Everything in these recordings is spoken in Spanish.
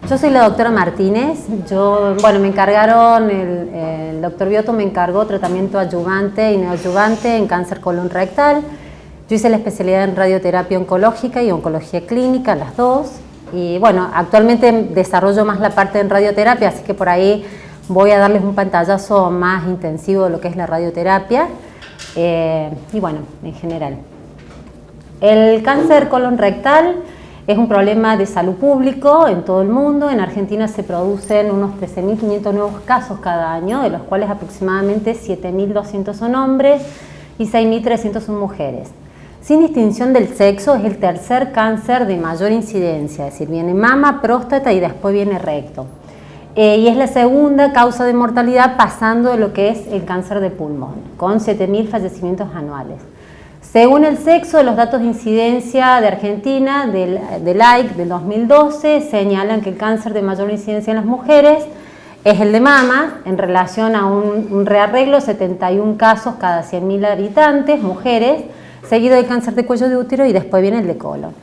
Yo soy la doctora Martínez. Me encargaron, el doctor Biotto me encargó tratamiento adyuvante y neoadyuvante en cáncer colon rectal. Yo hice la especialidad en radioterapia oncológica y oncología clínica, las dos. Y bueno, actualmente desarrollo más la parte en radioterapia, así que por ahí voy a darles un pantallazo más intensivo de lo que es la radioterapia. Y bueno, en general. El cáncer colon rectal es un problema de salud público en todo el mundo. En Argentina se producen unos 13.500 nuevos casos cada año, de los cuales aproximadamente 7.200 son hombres y 6.300 son mujeres. Sin distinción del sexo, es el tercer cáncer de mayor incidencia, es decir, viene mama, próstata y después viene recto. Y es la segunda causa de mortalidad, pasando de lo que es el cáncer de pulmón, con 7.000 fallecimientos anuales. Según el sexo, los datos de incidencia de Argentina, del AIC del 2012, señalan que el cáncer de mayor incidencia en las mujeres es el de mama, en relación a un rearreglo, 71 casos cada 100.000 habitantes, mujeres, seguido del cáncer de cuello de útero y después viene el de colon.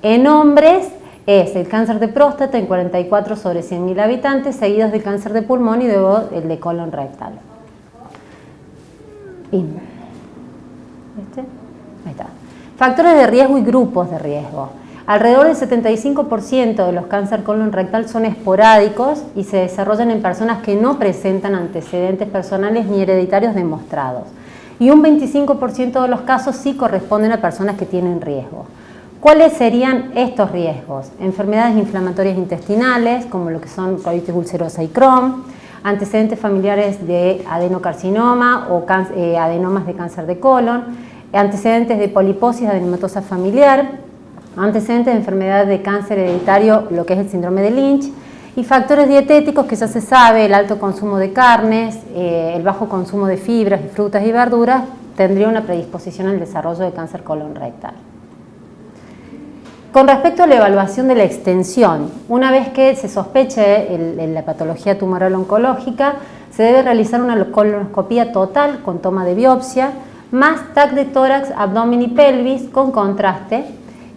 En hombres es el cáncer de próstata en 44 sobre 100.000 habitantes, seguidos del cáncer de pulmón y luego el de colon rectal. Bien. Ahí está. Factores de riesgo y grupos de riesgo. Alrededor del 75% de los cáncer colon rectal son esporádicos y se desarrollan en personas que no presentan antecedentes personales ni hereditarios demostrados. Y un 25% de los casos sí corresponden a personas que tienen riesgo. ¿Cuáles serían estos riesgos? Enfermedades inflamatorias intestinales, como lo que son colitis ulcerosa y Crohn, antecedentes familiares de adenocarcinoma o adenomas de cáncer de colon, antecedentes de poliposis adenomatosa familiar, antecedentes de enfermedad de cáncer hereditario, lo que es el síndrome de Lynch, y factores dietéticos que ya se sabe, el alto consumo de carnes, el bajo consumo de fibras y frutas y verduras, tendría una predisposición al desarrollo de cáncer colon rectal. Con respecto a la evaluación de la extensión, una vez que se sospeche la patología tumoral oncológica, se debe realizar una colonoscopía total con toma de biopsia, más TAC de tórax, abdomen y pelvis con contraste,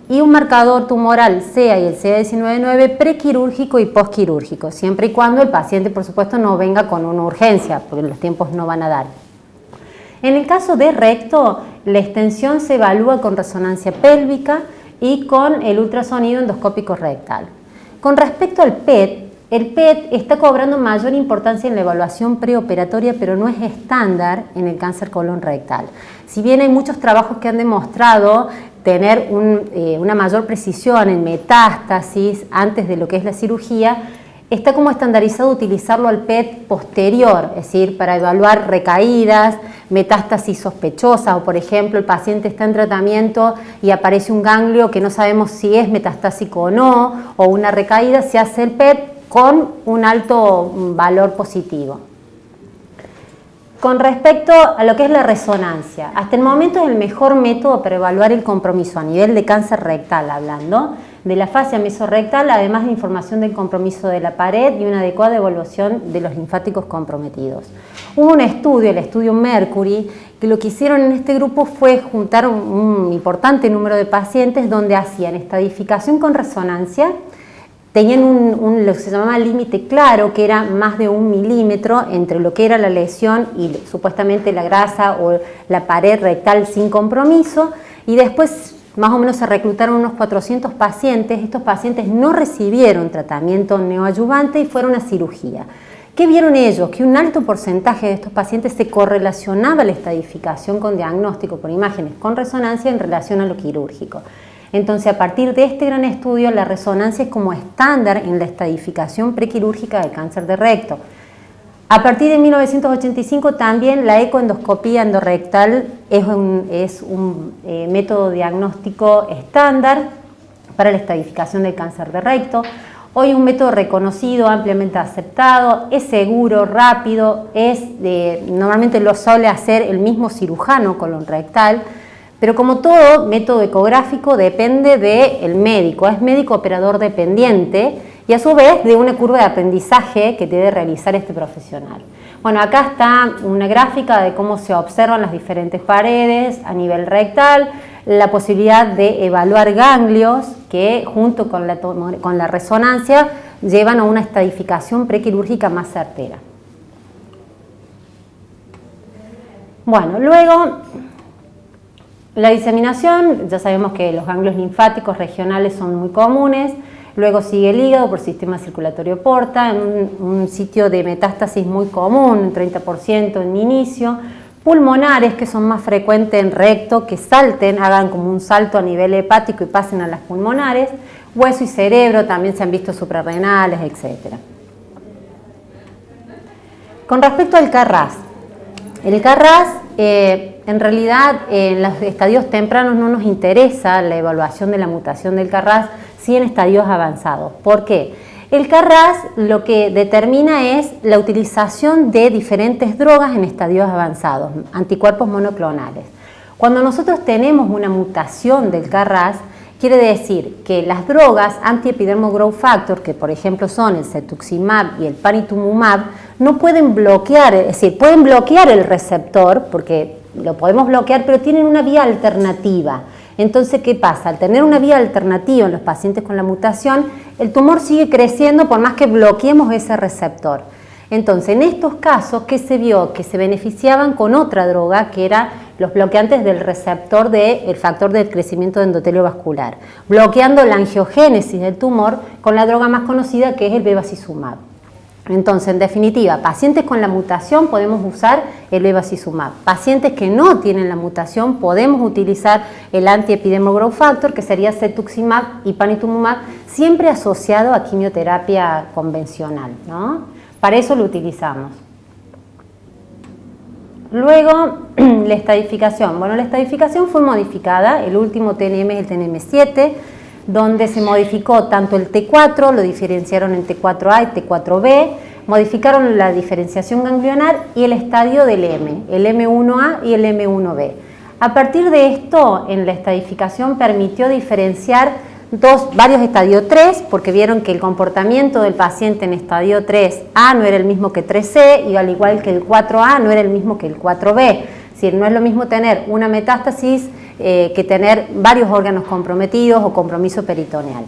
y un marcador tumoral CEA y el CA19-9 prequirúrgico y postquirúrgico, siempre y cuando el paciente, por supuesto, no venga con una urgencia, porque los tiempos no van a dar. En el caso de recto, la extensión se evalúa con resonancia pélvica y con el ultrasonido endoscópico rectal. Con respecto al PET, el PET está cobrando mayor importancia en la evaluación preoperatoria, pero no es estándar en el cáncer colon rectal. Si bien hay muchos trabajos que han demostrado tener una mayor precisión en metástasis antes de lo que es la cirugía, está como estandarizado utilizarlo al PET posterior, es decir, para evaluar recaídas, metástasis sospechosas, o por ejemplo el paciente está en tratamiento y aparece un ganglio que no sabemos si es metastásico o no, o una recaída, se hace el PET con un alto valor positivo. Con respecto a lo que es la resonancia, hasta el momento es el mejor método para evaluar el compromiso a nivel de cáncer rectal, hablando de la fascia mesorrectal, además de información del compromiso de la pared y una adecuada evaluación de los linfáticos comprometidos. Hubo un estudio, el estudio Mercury, que lo que hicieron en este grupo fue juntar un importante número de pacientes donde hacían estadificación con resonancia, tenían lo que se llamaba límite claro, que era más de 1 milímetro entre lo que era la lesión y supuestamente la grasa o la pared rectal sin compromiso, y después más o menos se reclutaron unos 400 pacientes. Estos pacientes no recibieron tratamiento neoadyuvante y fueron a cirugía. ¿Qué vieron ellos? Que un alto porcentaje de estos pacientes se correlacionaba la estadificación con diagnóstico por imágenes con resonancia en relación a lo quirúrgico. Entonces, a partir de este gran estudio, la resonancia es como estándar en la estadificación prequirúrgica del cáncer de recto. A partir de 1985 también la ecoendoscopía endorrectal es un método diagnóstico estándar para la estadificación del cáncer de recto. Hoy un método reconocido, ampliamente aceptado, es seguro, rápido, normalmente lo suele hacer el mismo cirujano colon rectal, pero como todo método ecográfico depende del médico, es médico operador dependiente y a su vez de una curva de aprendizaje que debe realizar este profesional. Bueno, acá está una gráfica de cómo se observan las diferentes paredes a nivel rectal, la posibilidad de evaluar ganglios que junto con la resonancia llevan a una estadificación prequirúrgica más certera. Bueno, luego la diseminación, ya sabemos que los ganglios linfáticos regionales son muy comunes, luego sigue el hígado por sistema circulatorio porta, en un sitio de metástasis muy común, un 30% en inicio, pulmonares que son más frecuentes en recto, que salten, hagan como un salto a nivel hepático y pasen a las pulmonares, hueso y cerebro también se han visto suprarrenales, etc. Con respecto al CARRAS, el CARRAS en realidad en los estadios tempranos no nos interesa la evaluación de la mutación del CARRAS, sí en estadios avanzados. ¿Por qué? El CARRAS lo que determina es la utilización de diferentes drogas en estadios avanzados, anticuerpos monoclonales. Cuando nosotros tenemos una mutación del CARRAS, quiere decir que las drogas anti-epidermal growth factor, que por ejemplo son el cetuximab y el panitumumab, no pueden bloquear, es decir, pueden bloquear el receptor, porque lo podemos bloquear, pero tienen una vía alternativa. Entonces, ¿qué pasa? Al tener una vía alternativa en los pacientes con la mutación, el tumor sigue creciendo por más que bloqueemos ese receptor. Entonces, en estos casos, ¿qué se vio? Que se beneficiaban con otra droga, que era los bloqueantes del receptor del factor del crecimiento de endotelio vascular, bloqueando la angiogénesis del tumor con la droga más conocida, que es el bevacizumab. Entonces, en definitiva, pacientes con la mutación podemos usar el bevacizumab. Pacientes que no tienen la mutación podemos utilizar el anti-epidermal growth factor, que sería cetuximab y panitumumab, siempre asociado a quimioterapia convencional, ¿no? Para eso lo utilizamos. Luego, la estadificación. Bueno, la estadificación fue modificada, el último TNM es el TNM7, donde se modificó tanto el T4, lo diferenciaron en T4A y T4B, modificaron la diferenciación ganglionar y el estadio del M, el M1A y el M1B. A partir de esto, en la estadificación permitió diferenciar varios estadios 3, porque vieron que el comportamiento del paciente en estadio 3A no era el mismo que 3C, y al igual que el 4A no era el mismo que el 4B. Es decir, no es lo mismo tener una metástasis que tener varios órganos comprometidos o compromiso peritoneal.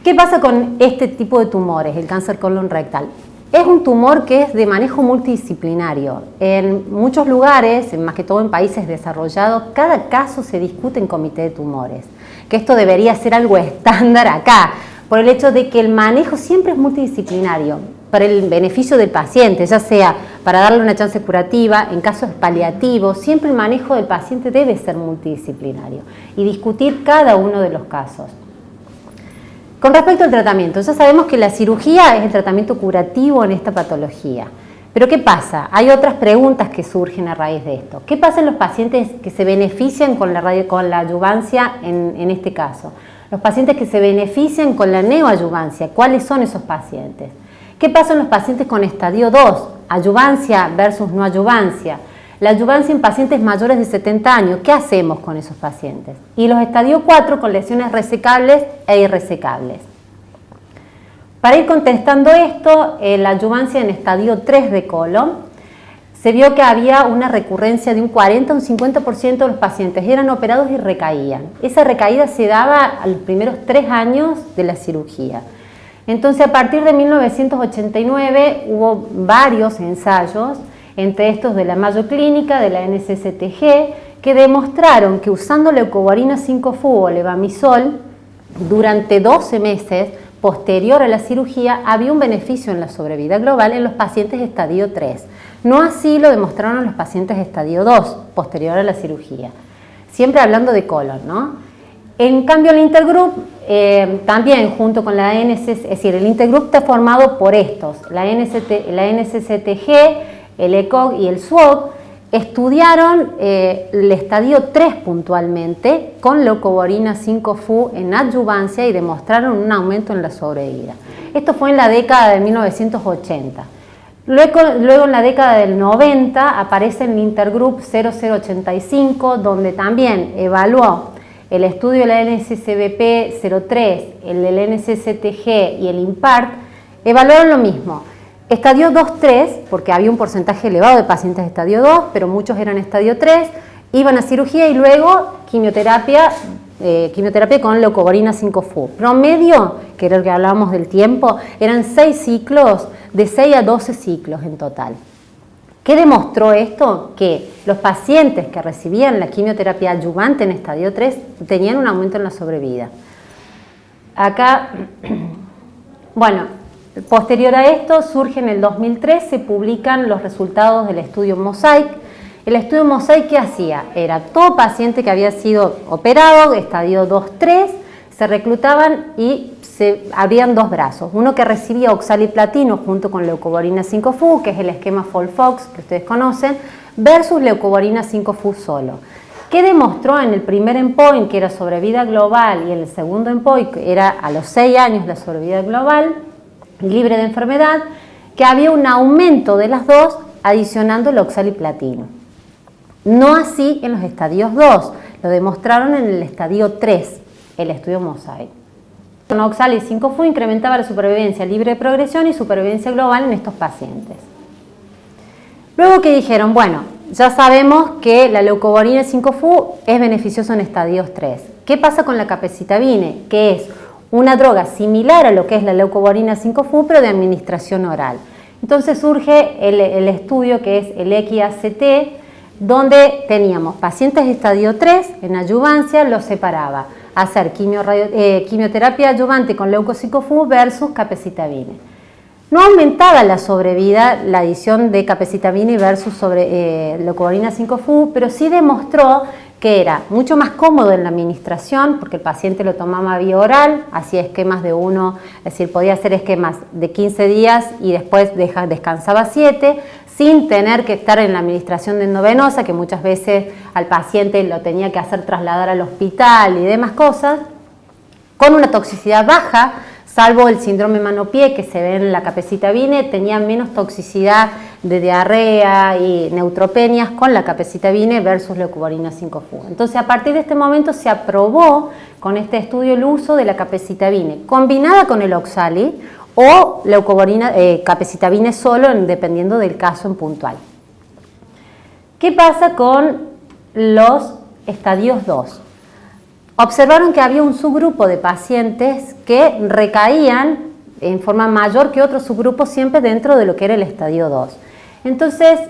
¿Qué pasa con este tipo de tumores, el cáncer colon rectal? Es un tumor que es de manejo multidisciplinario. En muchos lugares, más que todo en países desarrollados, cada caso se discute en comité de tumores. Que esto debería ser algo estándar acá, por el hecho de que el manejo siempre es multidisciplinario, para el beneficio del paciente, ya sea para darle una chance curativa, en casos paliativos, siempre el manejo del paciente debe ser multidisciplinario y discutir cada uno de los casos. Con respecto al tratamiento, ya sabemos que la cirugía es el tratamiento curativo en esta patología. Pero ¿qué pasa? Hay otras preguntas que surgen a raíz de esto. ¿Qué pasa en los pacientes que se benefician con la adyuvancia en este caso? Los pacientes que se benefician con la neoadyuvancia, ¿cuáles son esos pacientes? ¿Qué pasa en los pacientes con estadio 2? Adyuvancia versus no adyuvancia. La adyuvancia en pacientes mayores de 70 años, ¿qué hacemos con esos pacientes? Y los estadio 4 con lesiones resecables e irresecables. Para ir contestando esto, la adyuvancia en estadio 3 de colon, se vio que había una recurrencia de un 40 a un 50% de los pacientes eran operados y recaían. Esa recaída se daba a los primeros 3 años de la cirugía. Entonces, a partir de 1989 hubo varios ensayos, entre estos de la Mayo Clínica, de la NSCTG, que demostraron que usando leucovorina 5-FU o levamisol durante 12 meses posterior a la cirugía había un beneficio en la sobrevida global en los pacientes estadio 3. No así lo demostraron los pacientes estadio 2, posterior a la cirugía. Siempre hablando de colon, ¿no? En cambio, el intergroup, también junto con la NSCTG, es decir, el intergroup está formado por estos, la NSCTG, el ECOG y el SWOG, estudiaron el estadio 3 puntualmente con leucovorina 5-FU en adyuvancia y demostraron un aumento en la sobrevida. Esto fue en la década de 1980. Luego en la década del 90 aparece el intergroup 0085, donde también evaluó el estudio de la NSCBP 03, el del NSCTG y el IMPART, evaluaron lo mismo. Estadio 2-3, porque había un porcentaje elevado de pacientes de estadio 2, pero muchos eran estadio 3, iban a cirugía y luego quimioterapia quimioterapia con leucovorina 5-FU. Promedio, que era lo que hablábamos del tiempo, eran 6 ciclos, de 6 a 12 ciclos en total. ¿Qué demostró esto? Que los pacientes que recibían la quimioterapia adyuvante en estadio 3 tenían un aumento en la sobrevida. Acá, bueno, posterior a esto surge en el 2003, se publican los resultados del estudio Mosaic. El estudio Mosaic, ¿qué hacía? Era todo paciente que había sido operado, estadio 2-3, se reclutaban y se abrían 2 brazos. Uno que recibía oxaliplatino junto con leucovorina 5-FU, que es el esquema FOLFOX que ustedes conocen, versus leucovorina 5-FU solo. ¿Qué demostró en el primer endpoint, que era sobrevida global, y en el segundo endpoint, que era a los 6 años la sobrevida global, libre de enfermedad? Que había un aumento de las dos adicionando el oxaliplatino. No así en los estadios 2, lo demostraron en el estadio 3, el estudio Mosaic. Con oxali 5-FU incrementaba la supervivencia libre de progresión y supervivencia global en estos pacientes. Luego que dijeron, bueno, ya sabemos que la leucovorina 5-FU es beneficiosa en estadios 3. ¿Qué pasa con la capecitabine? Que es una droga similar a lo que es la leucovorina 5-FU, pero de administración oral. Entonces surge el estudio que es el EQI-ACT, donde teníamos pacientes de estadio 3, en adyuvancia los separaba, hacer quimioterapia adyuvante con leuco 5-FU versus capecitabine. No aumentaba la sobrevida la adición de capecitabine versus leucovorina 5-FU, pero sí demostró que era mucho más cómodo en la administración, porque el paciente lo tomaba vía oral, hacía esquemas de es decir, podía hacer esquemas de 15 días y después descansaba 7, sin tener que estar en la administración de endovenosa, que muchas veces al paciente lo tenía que hacer trasladar al hospital y demás cosas, con una toxicidad baja, salvo el síndrome mano-pie que se ve en la capecitabine, tenía menos toxicidad de diarrea y neutropenias con la capecitabine versus leucovorina 5-FU. Entonces, a partir de este momento se aprobó con este estudio el uso de la capecitabine combinada con el oxali o capecitabine solo, dependiendo del caso en puntual. ¿Qué pasa con los estadios 2? Observaron que había un subgrupo de pacientes que recaían en forma mayor que otros subgrupos siempre dentro de lo que era el estadio 2. Entonces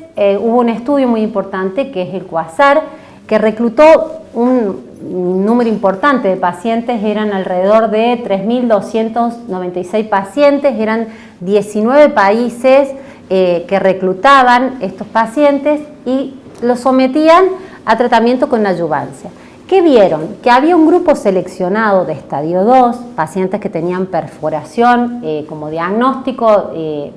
hubo un estudio muy importante que es el QUASAR, que reclutó un número importante de pacientes, eran alrededor de 3.296 pacientes, eran 19 países que reclutaban estos pacientes y los sometían a tratamiento con adyuvancia. ¿Qué vieron? Que había un grupo seleccionado de estadio 2, pacientes que tenían perforación como diagnóstico,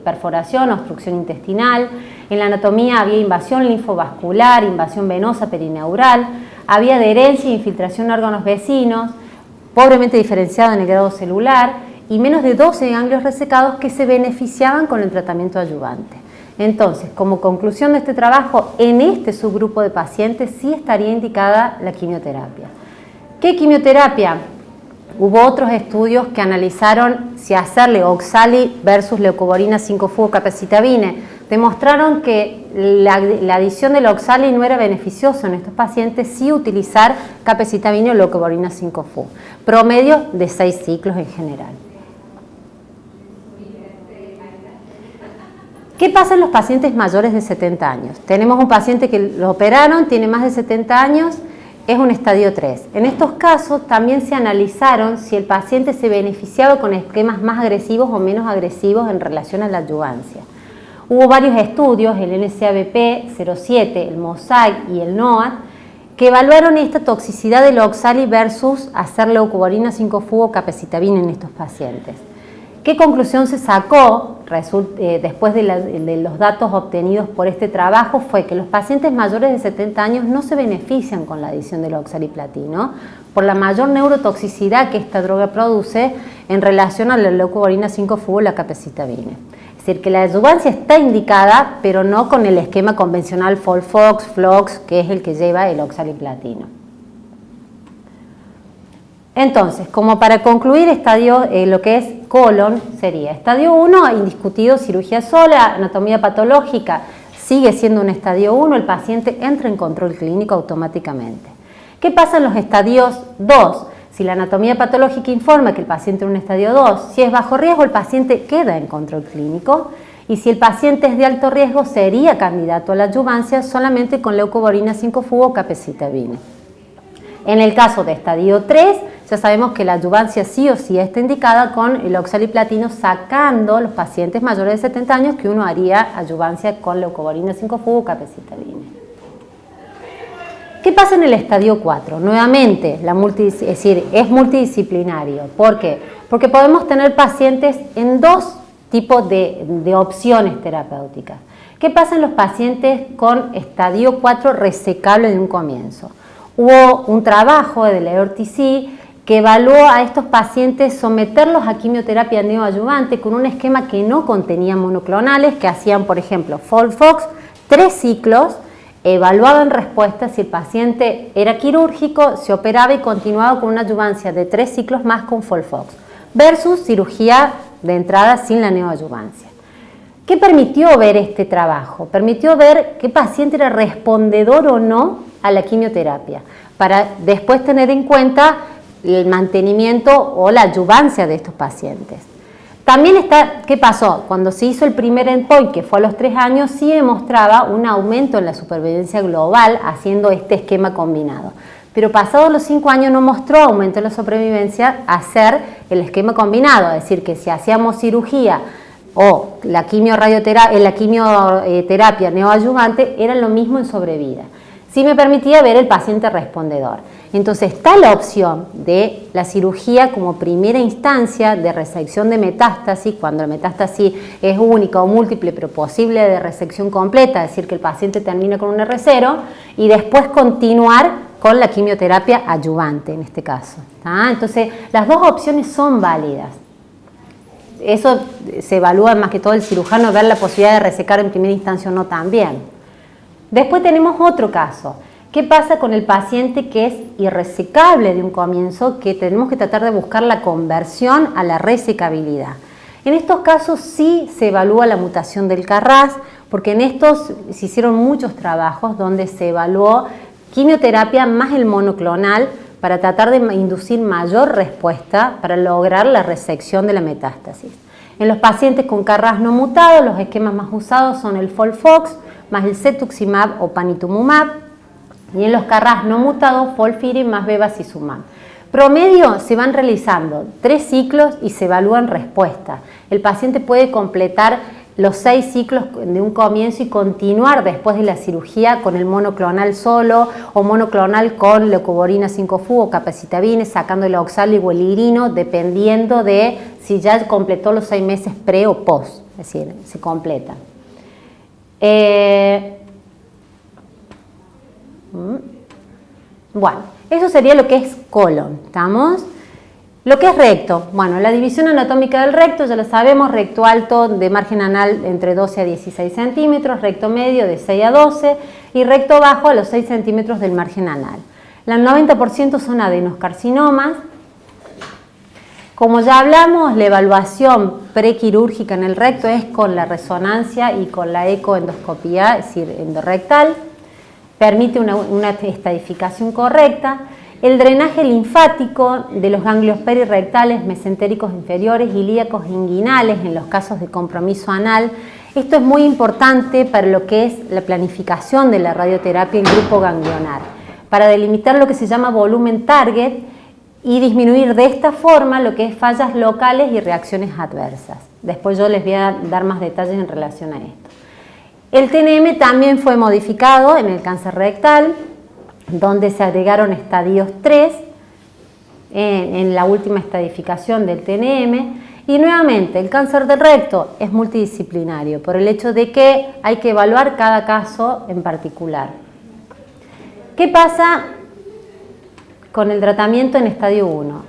perforación, obstrucción intestinal. En la anatomía había invasión linfovascular, invasión venosa perineural, había adherencia e infiltración a órganos vecinos, pobremente diferenciado en el grado celular y menos de 12 ganglios resecados que se beneficiaban con el tratamiento adyuvante. Entonces, como conclusión de este trabajo, en este subgrupo de pacientes sí estaría indicada la quimioterapia. ¿Qué quimioterapia? Hubo otros estudios que analizaron si hacerle oxali versus leucovorina 5-FU o capecitabine. Demostraron que la adición del oxali no era beneficioso en estos pacientes, sí utilizar capecitabine o leucovorina 5-FU. Promedio de 6 ciclos en general. ¿Qué pasa en los pacientes mayores de 70 años? Tenemos un paciente que lo operaron, tiene más de 70 años, es un estadio 3. En estos casos también se analizaron si el paciente se beneficiaba con esquemas más agresivos o menos agresivos en relación a la adyuvancia. Hubo varios estudios, el NCABP 07, el Mosaic y el NOAD, que evaluaron esta toxicidad del oxali versus hacer leucovorina 5-FU o capecitabine en estos pacientes. ¿Qué conclusión se sacó después de los datos obtenidos por este trabajo? Fue que los pacientes mayores de 70 años no se benefician con la adición del oxaliplatino por la mayor neurotoxicidad que esta droga produce en relación a la leucovorina 5-FU o la capecitabine. Es decir, que la adyuvancia está indicada, pero no con el esquema convencional FOLFOX, FLOX, que es el que lleva el oxaliplatino. Entonces, como para concluir, lo que es colon sería estadio 1, indiscutido, cirugía sola, anatomía patológica, sigue siendo un estadio 1, el paciente entra en control clínico automáticamente. ¿Qué pasa en los estadios 2? Si la anatomía patológica informa que el paciente en un estadio 2, si es bajo riesgo, el paciente queda en control clínico, y si el paciente es de alto riesgo, sería candidato a la adyuvancia solamente con leucovorina 5-FU o capecitabine. En el caso de estadio 3, ya sabemos que la adyuvancia sí o sí está indicada con el oxaliplatino, sacando los pacientes mayores de 70 años que uno haría adyuvancia con leucovorina 5-FU o capecitabine. ¿Qué pasa en el estadio 4? Nuevamente, es multidisciplinario. ¿Por qué? Porque podemos tener pacientes en dos tipos de opciones terapéuticas. ¿Qué pasa en los pacientes con estadio 4 resecable de un comienzo? Hubo un trabajo de la EORTC que evaluó a estos pacientes someterlos a quimioterapia neoadyuvante con un esquema que no contenía monoclonales, que hacían, por ejemplo, FOLFOX, 3 ciclos, evaluaban respuestas. Si el paciente era quirúrgico, se operaba y continuaba con una adyuvancia de 3 ciclos más con FOLFOX, versus cirugía de entrada sin la neoadyuvancia. ¿Qué permitió ver este trabajo? Permitió ver qué paciente era respondedor o no a la quimioterapia, para después tener en cuenta el mantenimiento o la adyuvancia de estos pacientes. También está, ¿qué pasó? Cuando se hizo el primer endpoint, que fue a los 3 años, sí demostraba un aumento en la supervivencia global haciendo este esquema combinado. Pero pasados los 5 años no mostró aumento en la supervivencia hacer el esquema combinado, es decir, que si hacíamos cirugía o la quimioterapia neoadyuvante, era lo mismo en sobrevida. Sí me permitía ver el paciente respondedor. Entonces está la opción de la cirugía como primera instancia de resección de metástasis, cuando la metástasis es única o múltiple, pero posible de resección completa, es decir, que el paciente termina con un R0, y después continuar con la quimioterapia adyuvante en este caso. ¿Tá? Entonces las dos opciones son válidas. Eso se evalúa más que todo el cirujano, ver la posibilidad de resecar en primera instancia o no también. Después tenemos otro caso. ¿Qué pasa con el paciente que es irresecable de un comienzo, que tenemos que tratar de buscar la conversión a la resecabilidad? En estos casos sí se evalúa la mutación del KRAS, porque en estos se hicieron muchos trabajos donde se evaluó quimioterapia más el monoclonal para tratar de inducir mayor respuesta para lograr la resección de la metástasis. En los pacientes con KRAS no mutado, los esquemas más usados son el FOLFOX más el cetuximab o panitumumab, y en los KRAS no mutados, FOLFIRI más bevacizumab. Promedio se van realizando 3 ciclos y se evalúan respuestas. El paciente puede completar los 6 ciclos de un comienzo y continuar después de la cirugía con el monoclonal solo o monoclonal con leucovorina 5-FU o capecitabine, sacando el oxali o el irino, dependiendo de si ya completó los 6 meses pre o post, es decir, se completa. Bueno, eso sería lo que es colon, ¿estamos? Lo que es recto, bueno, la división anatómica del recto ya lo sabemos: recto alto de margen anal entre 12 a 16 centímetros, recto medio de 6 a 12 y recto bajo a los 6 centímetros del margen anal. El 90% son adenoscarcinomas. Como ya hablamos, la evaluación prequirúrgica en el recto es con la resonancia y con la ecoendoscopía, es decir, endorrectal. Permite una estadificación correcta. El drenaje linfático de los ganglios perirectales, mesentéricos inferiores, ilíacos e inguinales en los casos de compromiso anal. Esto es muy importante para lo que es la planificación de la radioterapia en grupo ganglionar, para delimitar lo que se llama volumen target y disminuir de esta forma lo que es fallas locales y reacciones adversas. Después yo les voy a dar más detalles en relación a esto. El TNM también fue modificado en el cáncer rectal, donde se agregaron estadios 3 en la última estadificación del TNM. Y nuevamente, el cáncer del recto es multidisciplinario por el hecho de que hay que evaluar cada caso en particular. ¿Qué pasa con el tratamiento en estadio 1?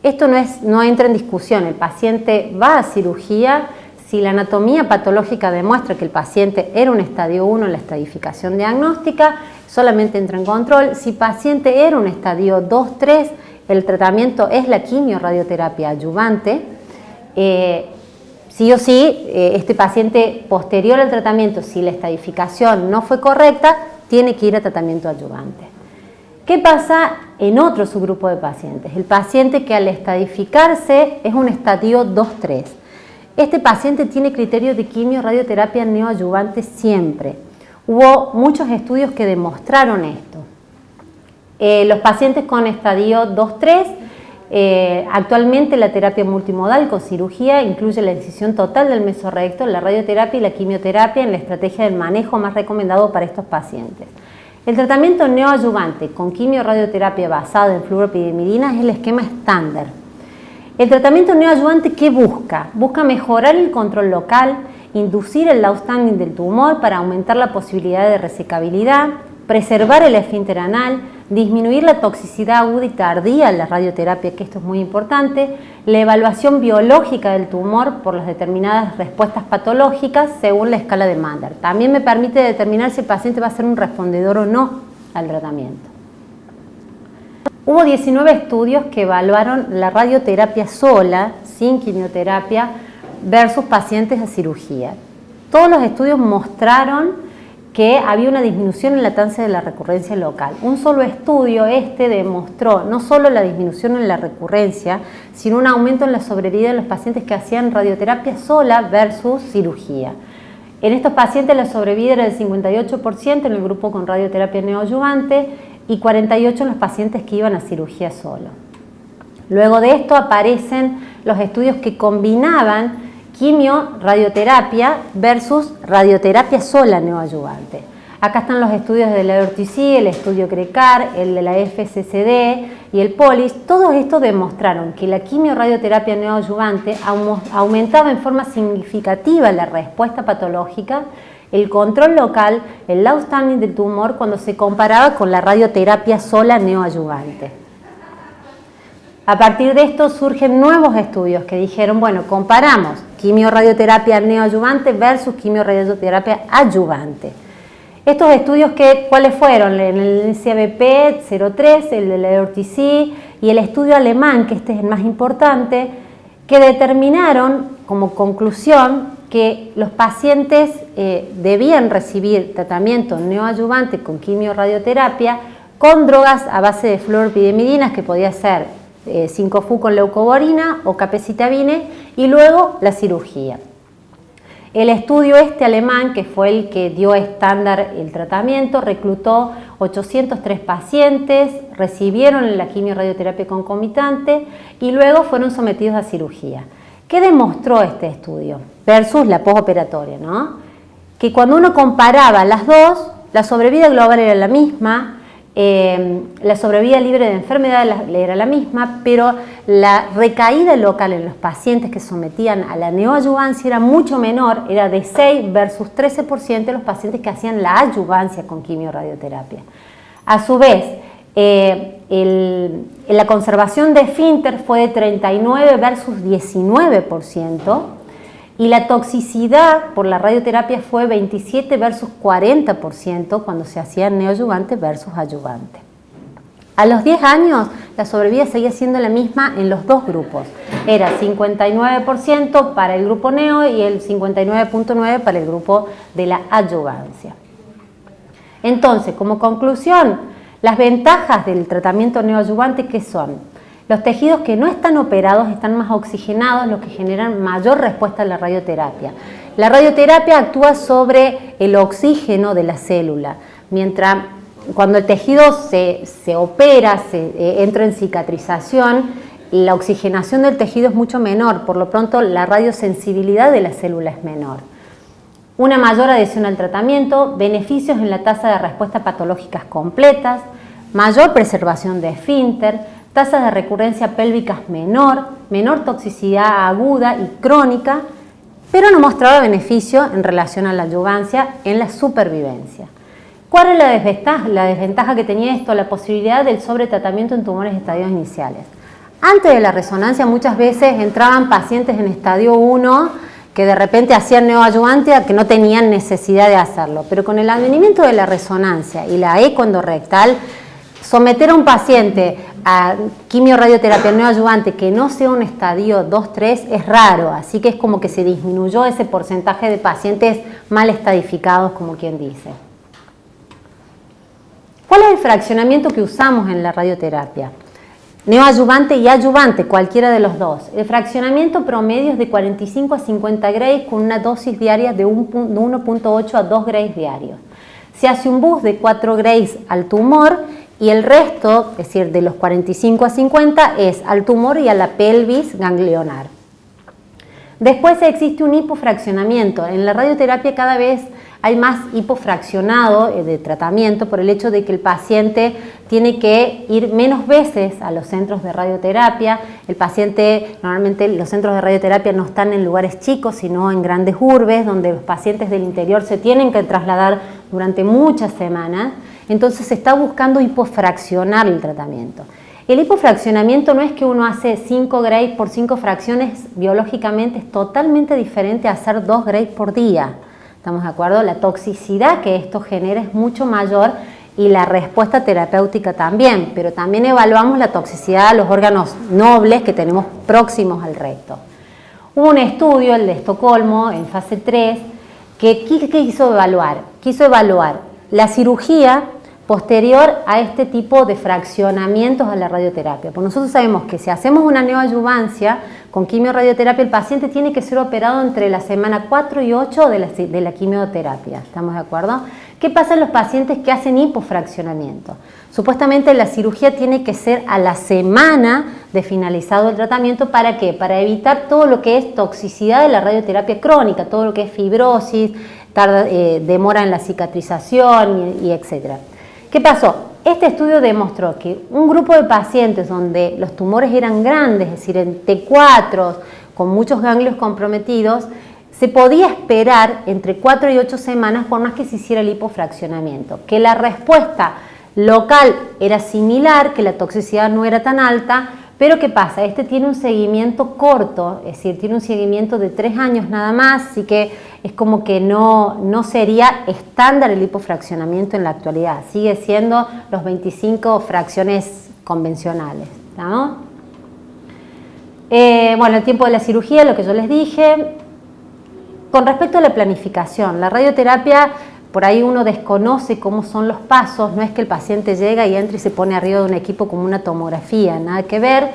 Esto no entra en discusión. El paciente va a cirugía. Si la anatomía patológica demuestra que el paciente era un estadio 1 en la estadificación diagnóstica, solamente entra en control. Si el paciente era un estadio 2-3, el tratamiento es la quimioradioterapia adyuvante. Sí o sí, este paciente posterior al tratamiento, si la estadificación no fue correcta, tiene que ir a tratamiento adyuvante. ¿Qué pasa en otro subgrupo de pacientes? El paciente que al estadificarse es un estadio 2-3. Este paciente tiene criterio de quimio-radioterapia neoadyuvante siempre. Hubo muchos estudios que demostraron esto. Los pacientes con estadio 2-3, actualmente la terapia multimodal con cirugía incluye la incisión total del mesorrecto, la radioterapia y la quimioterapia en la estrategia del manejo más recomendado para estos pacientes. El tratamiento neoadyuvante con quimio-radioterapia basado en fluoropyrimidina es el esquema estándar. El tratamiento neoadyuvante, ¿qué busca? Busca mejorar el control local, inducir el outstanding del tumor para aumentar la posibilidad de resecabilidad, preservar el esfínter anal, disminuir la toxicidad aguda y tardía en la radioterapia, que esto es muy importante, la evaluación biológica del tumor por las determinadas respuestas patológicas según la escala de Mander. También me permite determinar si el paciente va a ser un respondedor o no al tratamiento. Hubo 19 estudios que evaluaron la radioterapia sola, sin quimioterapia, versus pacientes a cirugía. Todos los estudios mostraron que había una disminución en la tasa de la recurrencia local. Un solo estudio demostró no solo la disminución en la recurrencia, sino un aumento en la sobrevida de los pacientes que hacían radioterapia sola versus cirugía. En estos pacientes la sobrevida era del 58% en el grupo con radioterapia neoadyuvante y 48% en los pacientes que iban a cirugía solo. Luego de esto aparecen los estudios que combinaban quimio-radioterapia versus radioterapia sola neoadyuvante. Acá están los estudios de la EORTC, el estudio CRECAR, el de la FCCD y el POLIS. Todos estos demostraron que la quimio-radioterapia neoadyuvante aumentaba en forma significativa la respuesta patológica, el control local, el outstanding del tumor cuando se comparaba con la radioterapia sola neoadyuvante. A partir de esto surgen nuevos estudios que dijeron, bueno, comparamos quimio-radioterapia neoadyuvante versus quimio-radioterapia adyuvante. Estos estudios, ¿cuáles fueron? El CBP 03, el de la EORTC y el estudio alemán, que este es el más importante, que determinaron como conclusión que los pacientes debían recibir tratamiento neoadyuvante con quimio-radioterapia con drogas a base de fluoropyrimidina, que podía ser 5-FU con leucovorina o capecitabine, y luego la cirugía. El estudio alemán, que fue el que dio estándar el tratamiento, reclutó 803 pacientes, recibieron la quimio-radioterapia concomitante y luego fueron sometidos a cirugía. ¿Qué demostró este estudio versus la postoperatoria, ¿no? Que cuando uno comparaba las dos, la sobrevida global era la misma, la sobrevida libre de enfermedad era la misma, pero la recaída local en los pacientes que sometían a la neoadyuvancia era mucho menor, era de 6 versus 13% de los pacientes que hacían la adyuvancia con quimio-radioterapia. A su vez, la conservación de esfínter fue de 39 versus 19%, y la toxicidad por la radioterapia fue 27 versus 40% cuando se hacía neoadyuvante versus adyuvante. A los 10 años la sobrevida seguía siendo la misma en los dos grupos. Era 59% para el grupo neo y el 59.9% para el grupo de la adyuvancia. Entonces, como conclusión, las ventajas del tratamiento neoadyuvante, ¿qué son? Los tejidos que no están operados están más oxigenados, lo que generan mayor respuesta a la radioterapia. La radioterapia actúa sobre el oxígeno de la célula, mientras cuando el tejido se opera, entra en cicatrización, la oxigenación del tejido es mucho menor, por lo pronto la radiosensibilidad de la célula es menor. Una mayor adhesión al tratamiento, beneficios en la tasa de respuesta patológicas completas, mayor preservación de esfínter, tasas de recurrencia pélvicas menor toxicidad aguda y crónica, pero no mostraba beneficio en relación a la adyuvancia en la supervivencia. ¿Cuál es la desventaja? La desventaja que tenía esto, la posibilidad del sobretratamiento en tumores de estadios iniciales. Antes de la resonancia muchas veces entraban pacientes en estadio 1 que de repente hacían neoadyuvante que no tenían necesidad de hacerlo, pero con el advenimiento de la resonancia y la eco endorectal, someter a un paciente a quimio-radioterapia neoadyuvante que no sea un estadio 2-3 es raro, así que es como que se disminuyó ese porcentaje de pacientes mal estadificados, como quien dice. ¿Cuál es el fraccionamiento que usamos en la radioterapia? Neoadyuvante y adyuvante, cualquiera de los dos. El fraccionamiento promedio es de 45 a 50 grays con una dosis diaria de 1.8 a 2 grays diarios. Se hace un bus de 4 grays al tumor y el resto, es decir, de los 45 a 50, es al tumor y a la pelvis ganglionar. Después existe un hipofraccionamiento. En la radioterapia cada vez hay más hipofraccionado de tratamiento por el hecho de que el paciente tiene que ir menos veces a los centros de radioterapia. El paciente, normalmente los centros de radioterapia no están en lugares chicos, sino en grandes urbes, donde los pacientes del interior se tienen que trasladar durante muchas semanas. Entonces se está buscando hipofraccionar el tratamiento. El hipofraccionamiento no es que uno hace 5 grays por 5 fracciones, biológicamente es totalmente diferente a hacer 2 grays por día. ¿Estamos de acuerdo? La toxicidad que esto genera es mucho mayor y la respuesta terapéutica también, pero también evaluamos la toxicidad a los órganos nobles que tenemos próximos al recto. Hubo un estudio, el de Estocolmo, en fase 3, que quiso evaluar. Quiso evaluar la cirugía posterior a este tipo de fraccionamientos a la radioterapia. Pues nosotros sabemos que si hacemos una neoadyuvancia con quimioradioterapia, el paciente tiene que ser operado entre la semana 4 y 8 de la quimioterapia. ¿Estamos de acuerdo? ¿Qué pasa en los pacientes que hacen hipofraccionamiento? Supuestamente la cirugía tiene que ser a la semana de finalizado el tratamiento. ¿Para qué? Para evitar todo lo que es toxicidad de la radioterapia crónica, todo lo que es fibrosis, demora en la cicatrización y etcétera. ¿Qué pasó? Este estudio demostró que un grupo de pacientes donde los tumores eran grandes, es decir, en T4, con muchos ganglios comprometidos, se podía esperar entre 4 y 8 semanas por más que se hiciera el hipofraccionamiento, que la respuesta local era similar, que la toxicidad no era tan alta, pero ¿qué pasa? Este tiene un seguimiento corto, es decir, tiene un seguimiento de 3 años nada más, así que es como que no sería estándar el hipofraccionamiento en la actualidad, sigue siendo los 25 fracciones convencionales, ¿no? Bueno, el tiempo de la cirugía, lo que yo les dije. Con respecto a la planificación, la radioterapia, por ahí uno desconoce cómo son los pasos, no es que el paciente llega y entra y se pone arriba de un equipo como una tomografía, nada que ver.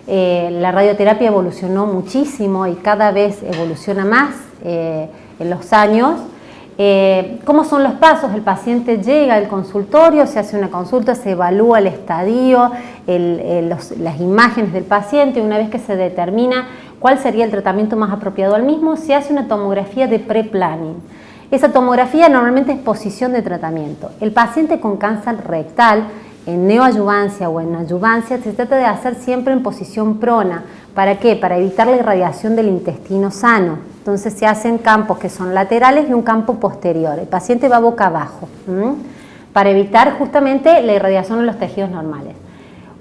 La radioterapia evolucionó muchísimo y cada vez evoluciona más en los años. ¿Cómo son los pasos? El paciente llega al consultorio, se hace una consulta, se evalúa el estadio, las imágenes del paciente. Una vez que se determina cuál sería el tratamiento más apropiado al mismo, se hace una tomografía de pre-planning. Esa tomografía normalmente es posición de tratamiento. El paciente con cáncer rectal, en neoadyuvancia o en adyuvancia, se trata de hacer siempre en posición prona. ¿Para qué? Para evitar la irradiación del intestino sano. Entonces se hacen campos que son laterales y un campo posterior. El paciente va boca abajo, para evitar justamente la irradiación de los tejidos normales.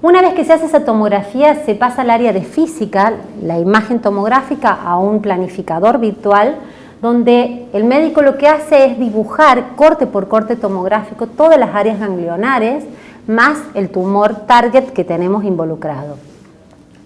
Una vez que se hace esa tomografía, se pasa al área de física, la imagen tomográfica, a un planificador virtual, donde el médico lo que hace es dibujar corte por corte tomográfico todas las áreas ganglionares, más el tumor target que tenemos involucrado.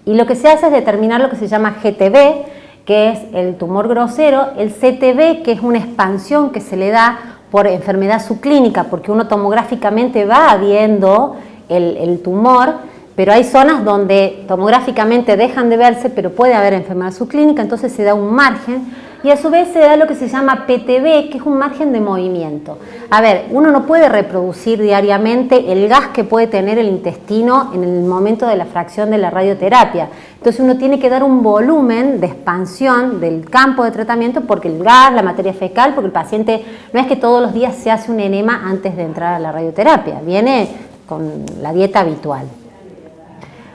Y lo que se hace es determinar lo que se llama GTB, que es el tumor grosero, el CTB, que es una expansión que se le da por enfermedad subclínica, porque uno tomográficamente va viendo el tumor, pero hay zonas donde tomográficamente dejan de verse, pero puede haber enfermedad subclínica, entonces se da un margen, y a su vez se da lo que se llama PTB, que es un margen de movimiento. A ver, uno no puede reproducir diariamente el gas que puede tener el intestino en el momento de la fracción de la radioterapia. Entonces uno tiene que dar un volumen de expansión del campo de tratamiento porque el gas, la materia fecal, porque el paciente no es que todos los días se hace un enema antes de entrar a la radioterapia, viene con la dieta habitual.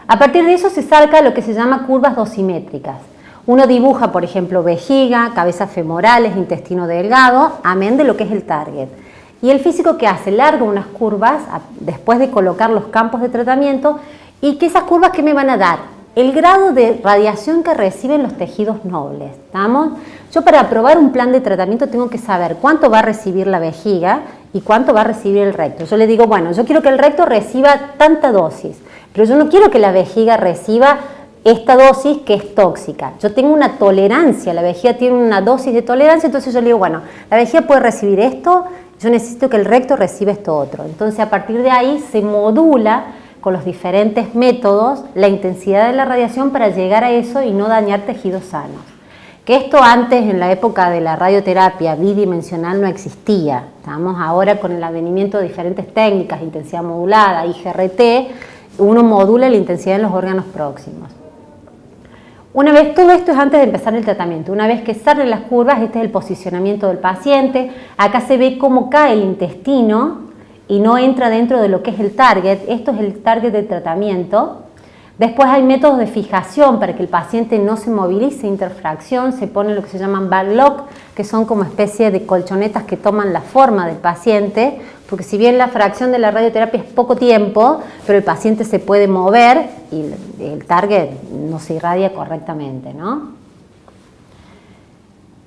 A partir de eso se saca lo que se llama curvas dosimétricas. Uno dibuja, por ejemplo, vejiga, cabezas femorales, intestino delgado, amén de lo que es el target. Y el físico, ¿qué hace? Larga unas curvas después de colocar los campos de tratamiento, y que esas curvas, ¿qué me van a dar? El grado de radiación que reciben los tejidos nobles. ¿Estamos? Yo, para aprobar un plan de tratamiento, tengo que saber cuánto va a recibir la vejiga y cuánto va a recibir el recto. Yo le digo, bueno, yo quiero que el recto reciba tanta dosis, pero yo no quiero que la vejiga reciba esta dosis que es tóxica. Yo tengo una tolerancia, la vejiga tiene una dosis de tolerancia, entonces yo le digo, bueno, la vejiga puede recibir esto Yo necesito que el recto reciba esto otro. Entonces, a partir de ahí se modula con los diferentes métodos la intensidad de la radiación para llegar a eso y no dañar tejidos sanos. Que esto antes, en la época de la radioterapia bidimensional, no existía. Estamos ahora con el advenimiento de diferentes técnicas, intensidad modulada, IGRT, uno modula la intensidad en los órganos próximos. Una vez, todo esto es antes de empezar el tratamiento. Una vez que salen las curvas, este es el posicionamiento del paciente. Acá se ve cómo cae el intestino y no entra dentro de lo que es el target. Esto es el target del tratamiento. Después hay métodos de fijación para que el paciente no se movilice, interfracción, se pone lo que se llaman bad lock, que son como especie de colchonetas que toman la forma del paciente, porque si bien la fracción de la radioterapia es poco tiempo, pero el paciente se puede mover y el target no se irradia correctamente, ¿no?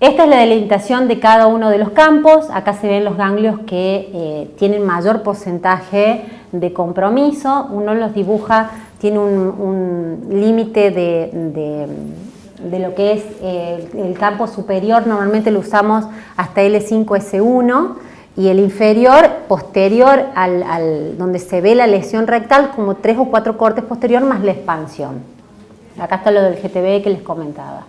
Esta es la delimitación de cada uno de los campos. Acá se ven los ganglios que tienen mayor porcentaje de compromiso. Uno los dibuja, tiene un límite de lo que es el campo superior, normalmente lo usamos hasta L5S1, y el inferior, posterior al donde se ve la lesión rectal, como 3 o 4 cortes posterior más la expansión. Acá está lo del GTB que les comentaba.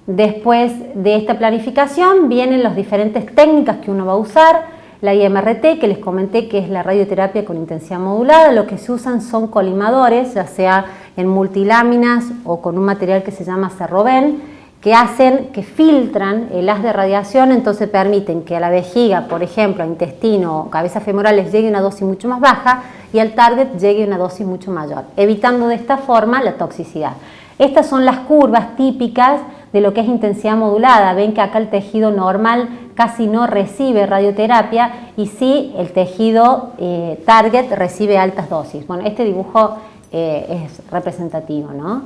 Después de esta planificación vienen las diferentes técnicas que uno va a usar. La IMRT, que les comenté que es la radioterapia con intensidad modulada. Lo que se usan son colimadores, ya sea en multiláminas o con un material que se llama Cerroven, que filtran el haz de radiación, entonces permiten que a la vejiga, por ejemplo, a intestino o cabeza femoral les llegue una dosis mucho más baja y al target llegue una dosis mucho mayor, evitando de esta forma la toxicidad. Estas son las curvas típicas de lo que es intensidad modulada. Ven que acá el tejido normal casi no recibe radioterapia y sí el tejido target recibe altas dosis. Bueno, este dibujo es representativo, ¿no?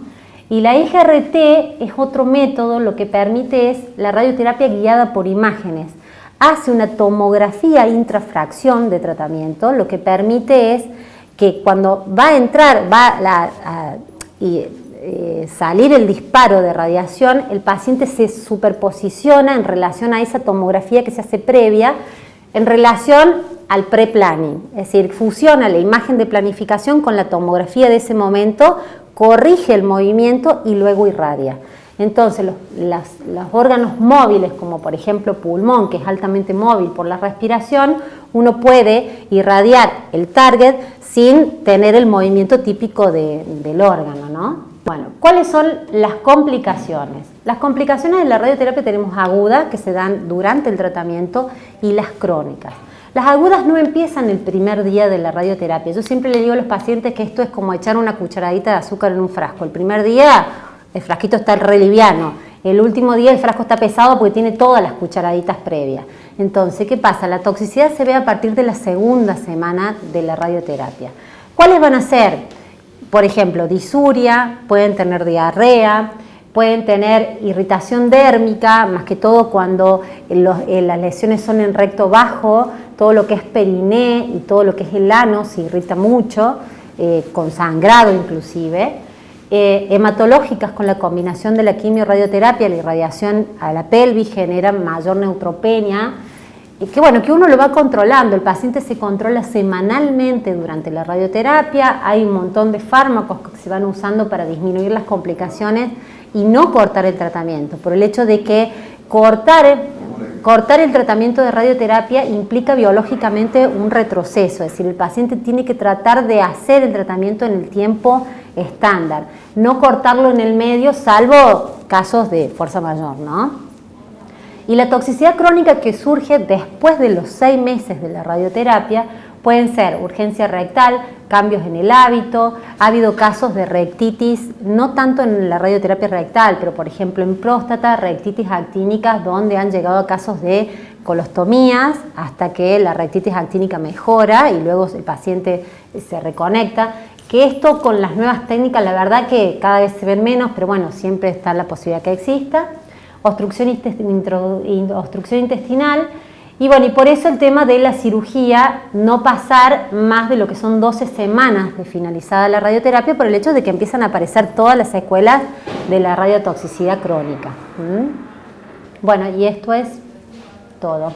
Y la IGRT es otro método, lo que permite es la radioterapia guiada por imágenes. Hace una tomografía intrafracción de tratamiento, lo que permite es que cuando va a entrar, salir el disparo de radiación, el paciente se superposiciona en relación a esa tomografía que se hace previa, en relación al pre-planning, es decir, fusiona la imagen de planificación con la tomografía de ese momento, corrige el movimiento y luego irradia. Entonces los órganos móviles, como por ejemplo pulmón, que es altamente móvil por la respiración, uno puede irradiar el target sin tener el movimiento típico del órgano, ¿no? Bueno, ¿cuáles son las complicaciones? Las complicaciones de la radioterapia tenemos agudas, que se dan durante el tratamiento, y las crónicas. Las agudas no empiezan el primer día de la radioterapia. Yo siempre le digo a los pacientes que esto es como echar una cucharadita de azúcar en un frasco. El primer día el frasquito está re liviano, el último día el frasco está pesado porque tiene todas las cucharaditas previas. Entonces, ¿qué pasa? La toxicidad se ve a partir de la segunda semana de la radioterapia. ¿Cuáles van a ser? Por ejemplo, disuria, pueden tener diarrea, pueden tener irritación dérmica, más que todo cuando las lesiones son en recto bajo, todo lo que es periné y todo lo que es el ano se irrita mucho, con sangrado inclusive. Hematológicas con la combinación de la quimio-radioterapia, la irradiación a la pelvis genera mayor neutropenia, y que bueno, que uno lo va controlando, el paciente se controla semanalmente durante la radioterapia, hay un montón de fármacos que se van usando para disminuir las complicaciones y no cortar el tratamiento, por el hecho de que cortar el tratamiento de radioterapia implica biológicamente un retroceso, es decir, el paciente tiene que tratar de hacer el tratamiento en el tiempo estándar, no cortarlo en el medio, salvo casos de fuerza mayor, ¿no? Y la toxicidad crónica que surge después de los 6 meses de la radioterapia pueden ser urgencia rectal, cambios en el hábito, ha habido casos de rectitis, no tanto en la radioterapia rectal, pero por ejemplo en próstata, rectitis actínicas, donde han llegado a casos de colostomías hasta que la rectitis actínica mejora y luego el paciente se reconecta. Que esto con las nuevas técnicas, la verdad que cada vez se ven menos, pero bueno, siempre está la posibilidad que exista. Obstrucción intestinal, y bueno, y por eso el tema de la cirugía, no pasar más de lo que son 12 semanas de finalizada la radioterapia, por el hecho de que empiezan a aparecer todas las secuelas de la radiotoxicidad crónica. Bueno, y esto es todo.